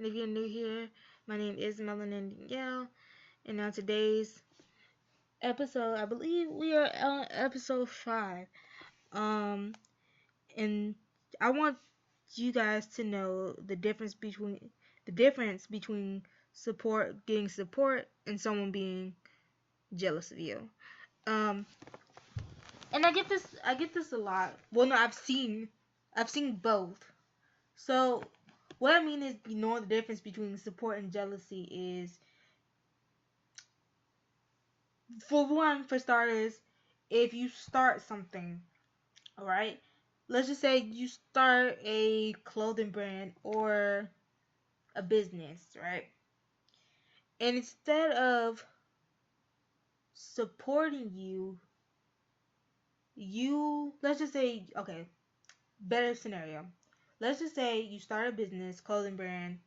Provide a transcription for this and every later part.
if you're new here, my name is Melanin Danielle, and on today's episode, I believe we are on episode 5. Um, and I want you guys to know the difference between getting support, and someone being jealous of you. Um, and I get this a lot. Well, no, I've seen both. So what I mean is, the difference between support and jealousy is, for starters, if you start something, all right, let's just say you start a clothing brand or a business, right, and instead of supporting you, let's just say, okay, better scenario, let's just say you start a business, clothing brand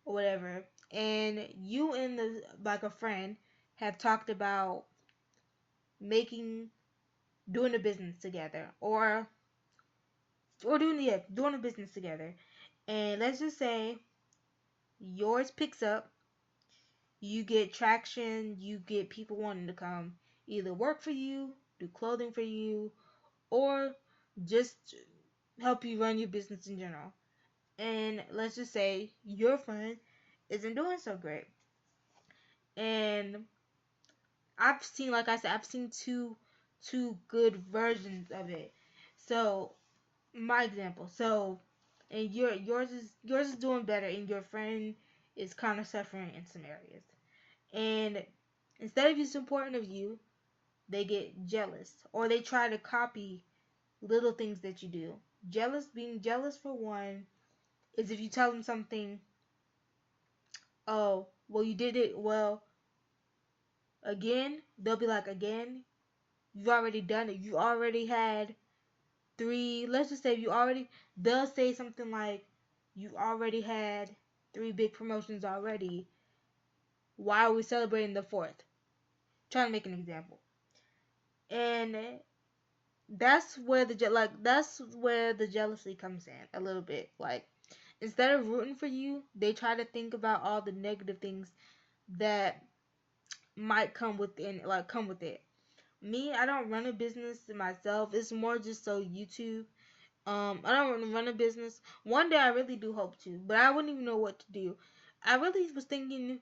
or whatever, and you and a friend have talked about making doing a business together, or doing a business together, and let's just say yours picks up, you get traction, you get people wanting to come either work for you, do clothing for you, or just help you run your business in general. And let's just say your friend isn't doing so great, and like I said, I've seen two good versions of it. So my example. So, and yours is doing better, and your friend is kind of suffering in some areas. And instead of you supporting of you, they get jealous, or they try to copy little things that you do. Being jealous for one is if you tell them something. Oh, well, you did it well again. They'll be like, again. You've already done it. You already had three. Let's just say they'll say something like, you already had three big promotions already. Why are we celebrating the fourth? Trying to make an example. And that's where the jealousy comes in a little bit. Like, instead of rooting for you, they try to think about all the negative things that might come with it. Me, I don't run a business myself. It's more just so YouTube. I don't want to run a business. One day I really do hope to, but I wouldn't even know what to do. I really was thinking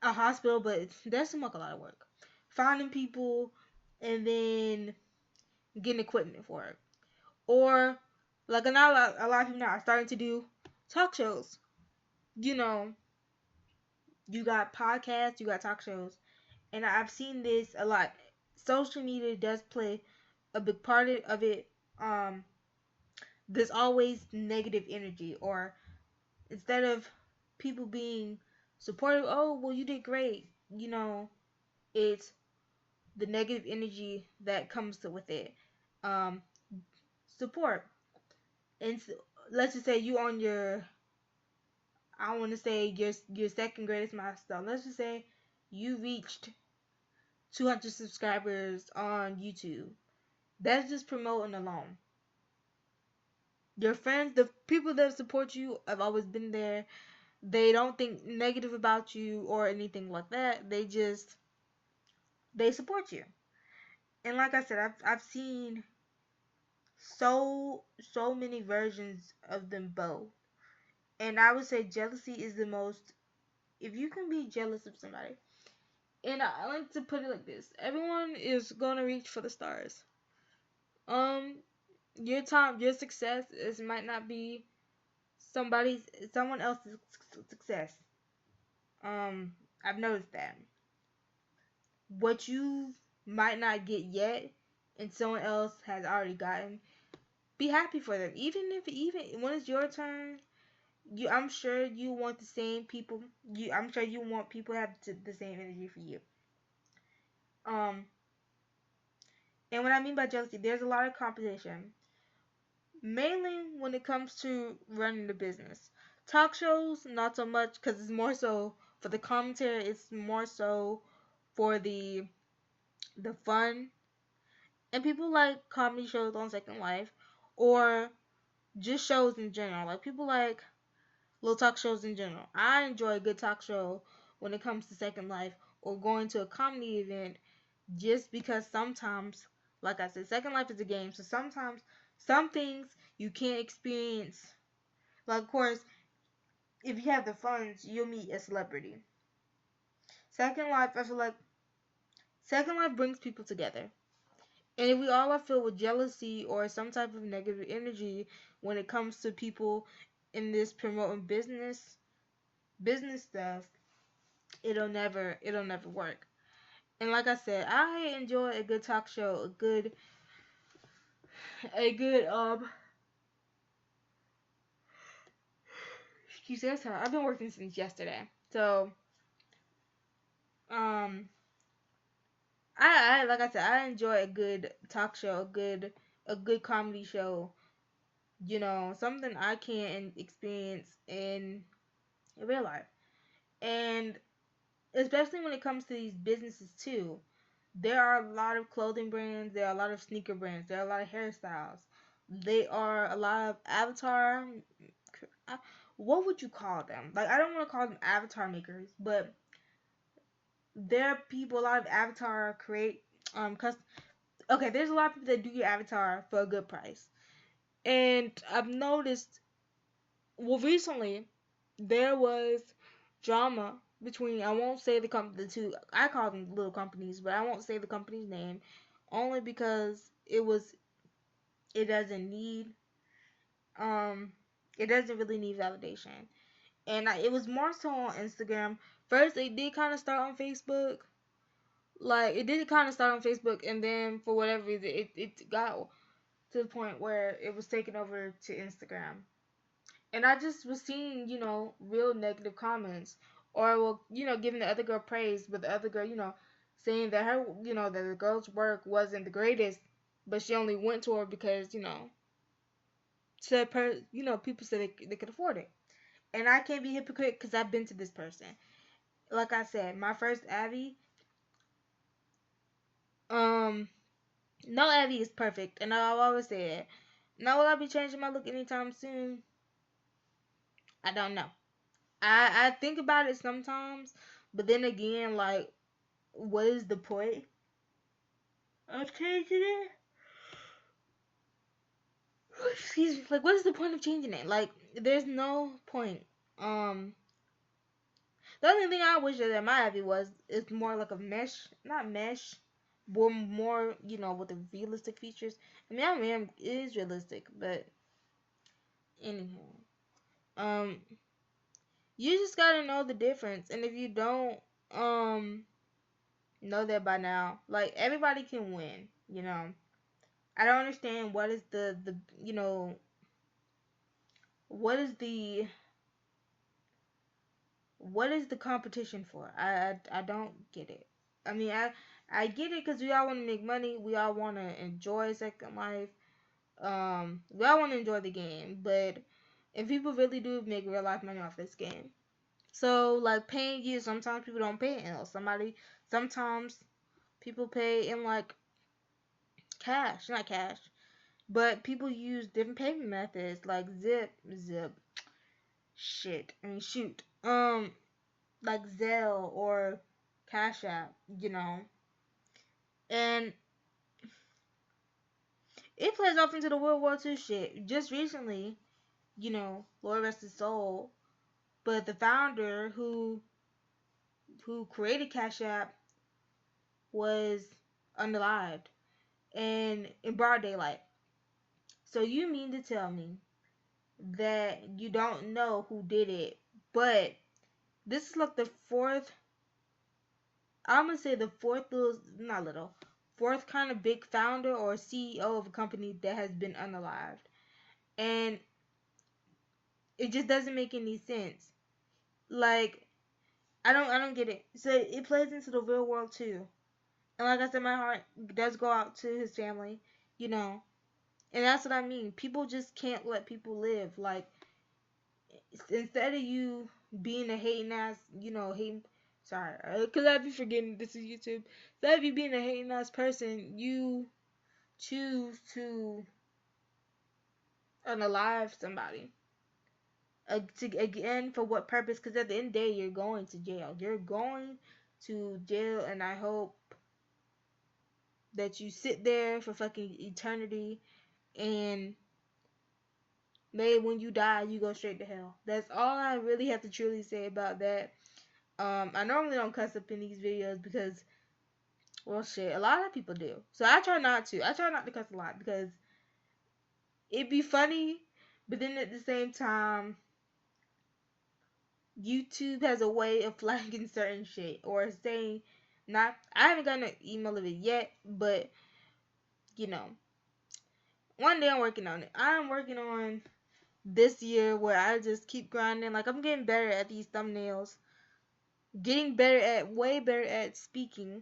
a hospital, but that seemed like a lot of work. Finding people and then getting equipment for it. Or, like, now a lot of people now are starting to do talk shows. You know, you got podcasts, you got talk shows, and I've seen this a lot. Social media does play a big part of it. There's always negative energy, or instead of people being supportive, oh, well, you did great, it's the negative energy that comes with it. Um, Support. And let's just say you on your, I want to say your second greatest milestone. Let's just say you reached 200 subscribers on YouTube. That's just promoting alone. Your friends, the people that support you, have always been there. They don't think negative about you or anything like that. They support you. And like I said, I've seen so many versions of them both. And I would say jealousy is the most, if you can be jealous of somebody. And I like to put it like this. Everyone is going to reach for the stars. Um your success might not be someone else's success. I've noticed that. What you might not get yet and someone else has already gotten, be happy for them. Even when it's your turn, I'm sure you want the same people. I'm sure you want people to have the same energy for you. Um, and what I mean by jealousy, there's a lot of competition, mainly when it comes to running the business. Talk shows, not so much, because it's more so for the commentary. It's more so for the fun, and people like comedy shows on Second Life, or just shows in general. Like, people like little talk shows in general. I enjoy a good talk show when it comes to Second Life or going to a comedy event just because sometimes, like I said, Second Life is a game, so sometimes some things you can't experience. Like, of course, if you have the funds, you'll meet a celebrity. Second Life, I feel like Second Life brings people together. And if we all are filled with jealousy or some type of negative energy when it comes to people in this promoting business stuff, it'll never work. And like I said, I enjoy a good talk show, a good excuse me, I'm sorry. I've been working since yesterday. So um I like I said, I enjoy a good talk show, a good comedy show, something I can experience in real life. And especially when it comes to these businesses too. There are a lot of clothing brands, there are a lot of sneaker brands, there are a lot of hairstyles. They are a lot of avatar. What would you call them? Like, I don't want to call them avatar makers, but there are people, a lot of avatar create, cause okay, there's a lot of people that do your avatar for a good price, and I've noticed. Well, recently there was drama between, I won't say the two, I call them little companies, but I won't say the company's name, only because it doesn't need um it doesn't really need validation. And it was more so on Instagram. First, it did kind of start on Facebook. Like, it did kind of start on Facebook, and then for whatever reason, it got to the point where it was taken over to Instagram. And I just was seeing, real negative comments, or, well, giving the other girl praise, but the other girl, saying that that the girl's work wasn't the greatest, but she only went to her because, people said they could afford it. And I can't be hypocrite because I've been to this person. Like I said, my first Abby, um, no Abby is perfect, and I've always said, now will I be changing my look anytime soon? I don't know. I think about it sometimes, but then again, like, what is the point of changing it? Excuse me. Like, what is the point of changing it? Like, there's no point. Um, the only thing I wish that my Abby was is more like a mesh, not mesh, but more, with the realistic features. I mean, it is realistic, but anyhow, um, you just gotta know the difference, and if you don't, um, know that by now, like, everybody can win. I don't understand what is the what is the what is the competition for? I don't get it. I mean, I get it because we all want to make money. We all want to enjoy Second Life. We all want to enjoy the game, but if people really do make real life money off this game, so like paying you, sometimes people don't pay in sometimes people pay in like cash, not cash, but people use different payment methods like Zip, shit, I mean shoot, like Zelle or Cash App, and it plays off into the World War II shit. Just recently, Lord rest his soul, but the founder who created Cash App was unalived and in broad daylight. So you mean to tell me that you don't know who did it, but this is like the fourth, I'm gonna say the fourth little, not little, fourth kind of big founder or CEO of a company that has been unalived, and it just doesn't make any sense. Like, I don't get it. So it plays into the real world too, and like I said, my heart does go out to his family, you know, and that's what I mean. People just can't let people live. Like, instead of you being a hating ass, hating. Sorry, because I'd be forgetting this is YouTube. Instead of you being a hating ass person, you choose to unalive somebody. Again, for what purpose? Because at the end of the day, you're going to jail. You're going to jail, and I hope that you sit there for fucking eternity, and maybe when you die, you go straight to hell. That's all I really have to truly say about that. I normally don't cuss up in these videos because, well, shit, a lot of people do. So I try not to. I try not to cuss a lot because it'd be funny, but then at the same time, YouTube has a way of flagging certain shit or saying, not. I haven't gotten an email of it yet, but you know, one day I'm working on it. I'm working on this year where I just keep grinding. Like, I'm getting better at these thumbnails, getting better at, way better at speaking.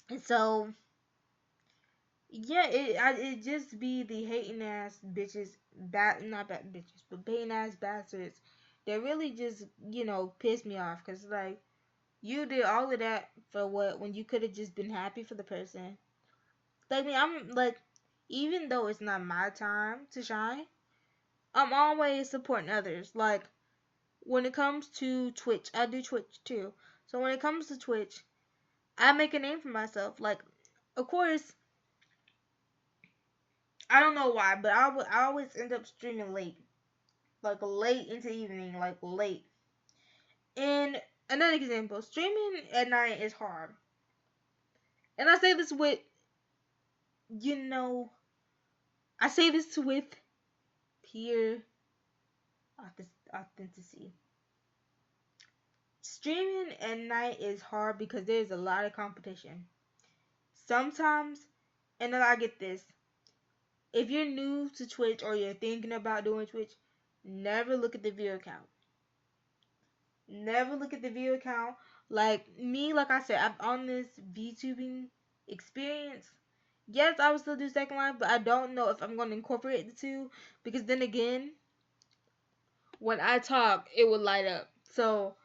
And so, yeah, it just be the hating ass bitches, not bad bitches, but hating ass bastards that really just, piss me off. Cause like, you did all of that for what, when you could have just been happy for the person. Like me, I'm like, even though it's not my time to shine, I'm always supporting others. Like, when it comes to Twitch, I do Twitch too. So when it comes to Twitch, I make a name for myself. Like, of course, I don't know why, but I always end up streaming late, like late into evening, like late. And another example, streaming at night is hard. And I say this with, you know, I say this with pure authenticity. Streaming at night is hard because there's a lot of competition. Sometimes, and then I get this, if you're new to Twitch or you're thinking about doing Twitch, never look at the view count. Never look at the view count. Like me, like I said, I'm on this VTubing experience. Yes, I will still do Second Life, but I don't know if I'm going to incorporate the two because then again, when I talk, it will light up. So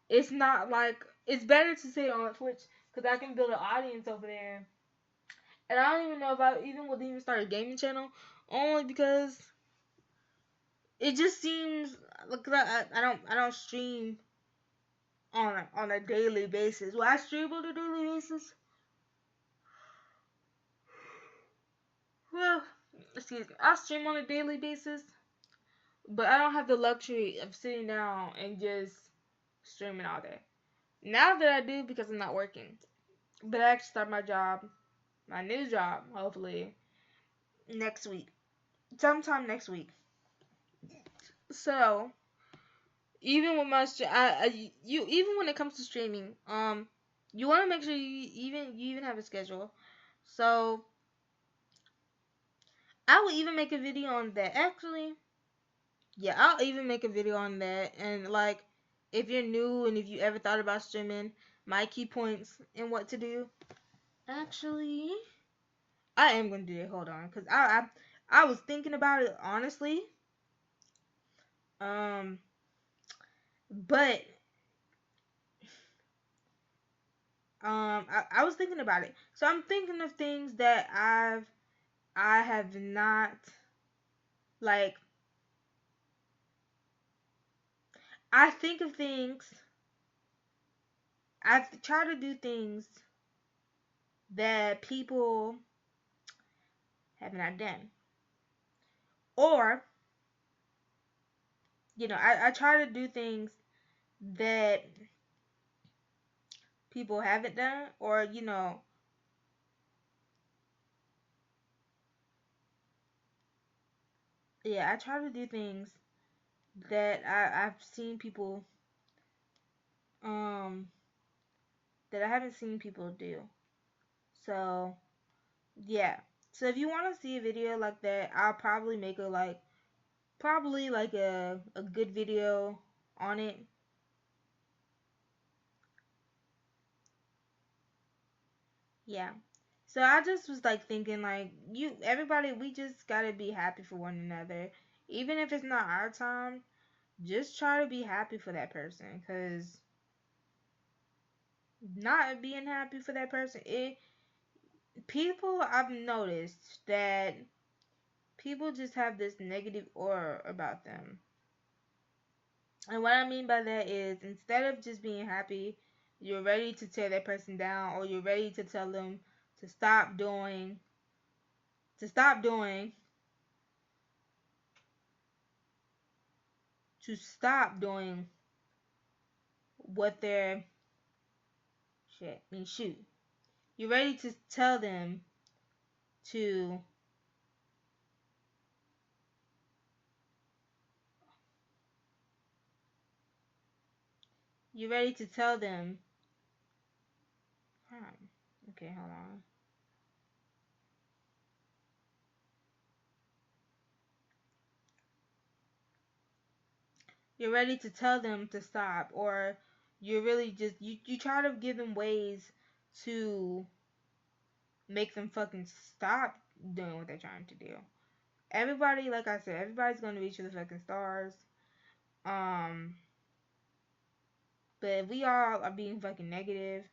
it's not like, it's better to say it on Twitch because I can build an audience over there. And I don't even know if I even would even start a gaming channel, only because it just seems like I don't stream on a daily basis. Well, I stream on a daily basis. Well, excuse me, I stream on a daily basis, but I don't have the luxury of sitting down and just streaming all day. Now that I do, because I'm not working, but I actually start my new job, hopefully next week, sometime next week. So even with my you even when it comes to streaming, you want to make sure you even have a schedule. So I will even make a video on that. Actually, yeah, I'll even make a video on that. And like, if you're new and if you ever thought about streaming, my key points and what to do. Actually, I am gonna do it. Hold on, cause I was thinking about it honestly. Um, but I was thinking about it. So I'm thinking of things that I have not, like, I think of things, I try to do things that people have not done. Or, I try to do things that people haven't done, or, yeah, I try to do things that I've seen people, um, that I haven't seen people do. So, yeah. So if you want to see a video like that, I'll probably make a good video on it. Yeah. So I just was like thinking, like, everybody, we just gotta be happy for one another. Even if it's not our time, just try to be happy for that person. Cause not being happy for that person, I've noticed that people just have this negative aura about them. And what I mean by that is, instead of just being happy, you're ready to tear that person down, or you're ready to tell them to stop doing, to stop doing, to stop doing what they're, shoot. You're ready to tell them to, you're ready to tell them, okay, hold on. You're ready to tell them to stop, or you're really just, you try to give them ways to make them fucking stop doing what they're trying to do. Everybody, like I said, everybody's gonna reach for the fucking stars. Um, but if we all are being fucking negative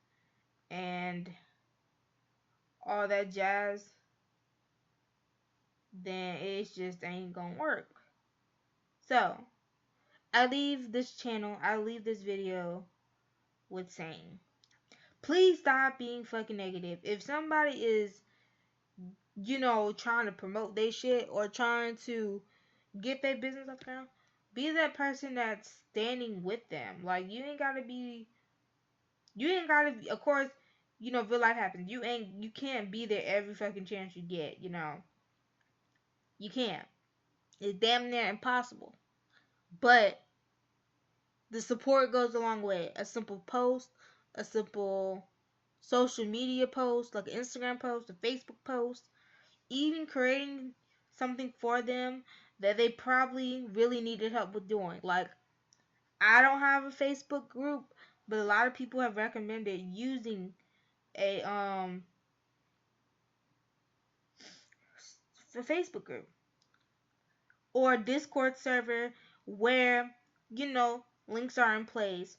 and all that jazz, then it just ain't gonna work. So, I leave this channel, I leave this video with saying, please stop being fucking negative. If somebody is, trying to promote their shit or trying to get their business up there, be that person that's standing with them. Like, you ain't gotta be, of course, real life happens. You can't be there every fucking chance you get, You can't. It's damn near impossible. But the support goes a long way. A simple post, a simple social media post, like an Instagram post, a Facebook post, even creating something for them that they probably really needed help with doing. Like, I don't have a Facebook group, but a lot of people have recommended using a Facebook group or a Discord server where, links are in place,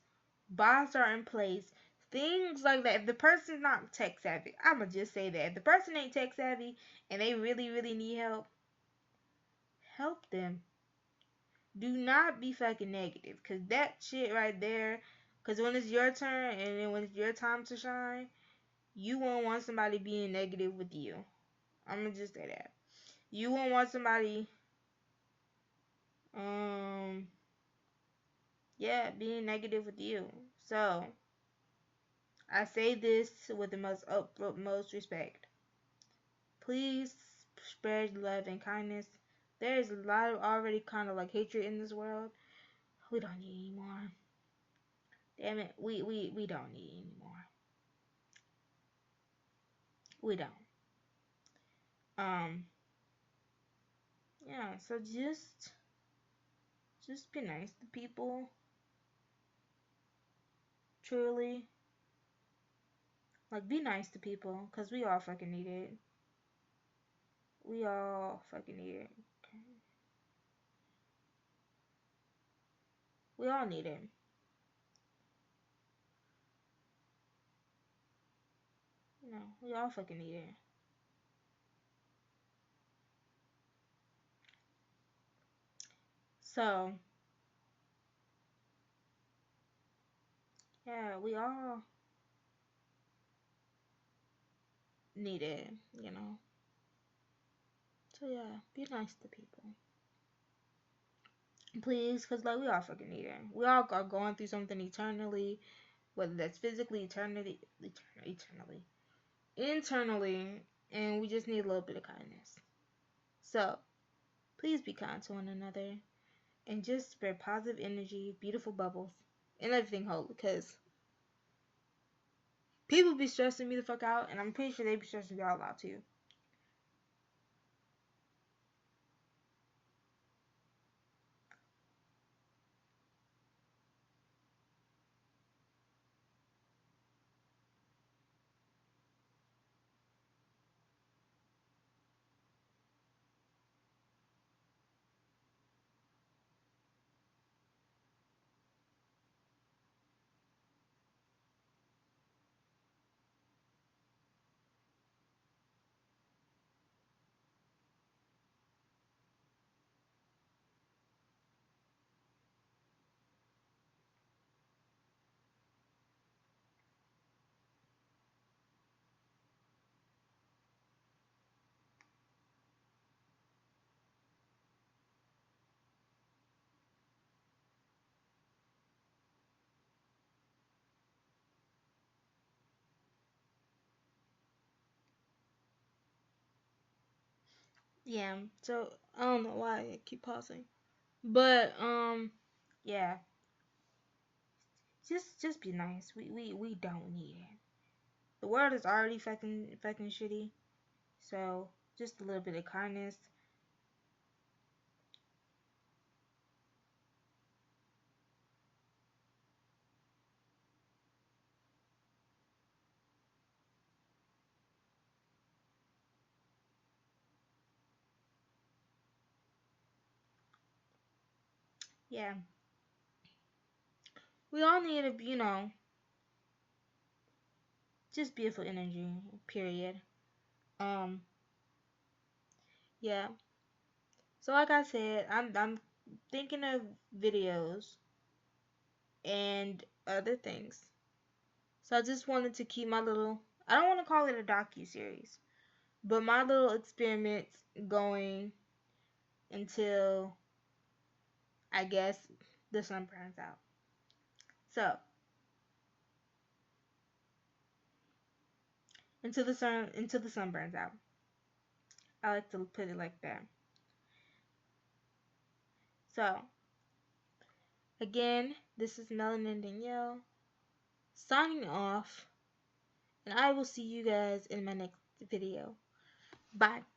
bots are in place, things like that. If the person's not tech savvy, I'ma just say that. If the person ain't tech savvy and they really, really need help, help them. Do not be fucking negative, cause that shit right there, cause when it's your turn and then when it's your time to shine, you won't want somebody being negative with you. I'm gonna just say that. You won't want somebody, being negative with you. So, I say this with the most utmost respect. Please spread love and kindness. There is a lot of already kind of like hatred in this world. We don't need any more. Damn it, we don't need any more. We don't. Yeah, so just be nice to people. Truly. Like, be nice to people, cause we all fucking need it. We all fucking need it. We all need it. We all fucking need it. So, yeah, we all need it, So, yeah, be nice to people. Please, because, like, we all fucking need it. We all are going through something eternally, whether that's physically, internally, and we just need a little bit of kindness. So, please be kind to one another, and just spread positive energy, beautiful bubbles, and everything holy, because people be stressing me the fuck out, and I'm pretty sure they be stressing y'all out too. Yeah. So I don't know why I keep pausing, but yeah. Just be nice. We don't need it. The world is already fucking shitty. So just a little bit of kindness. Yeah. We all need a just beautiful energy. Period. Um. Yeah. So like I said, I'm thinking of videos and other things. So I just wanted to keep my little, I don't want to call it a docu series, but my little experiments going until I guess the sun burns out. So until the sun burns out. I like to put it like that. So again, this is Melanin Danielle signing off, and I will see you guys in my next video. Bye.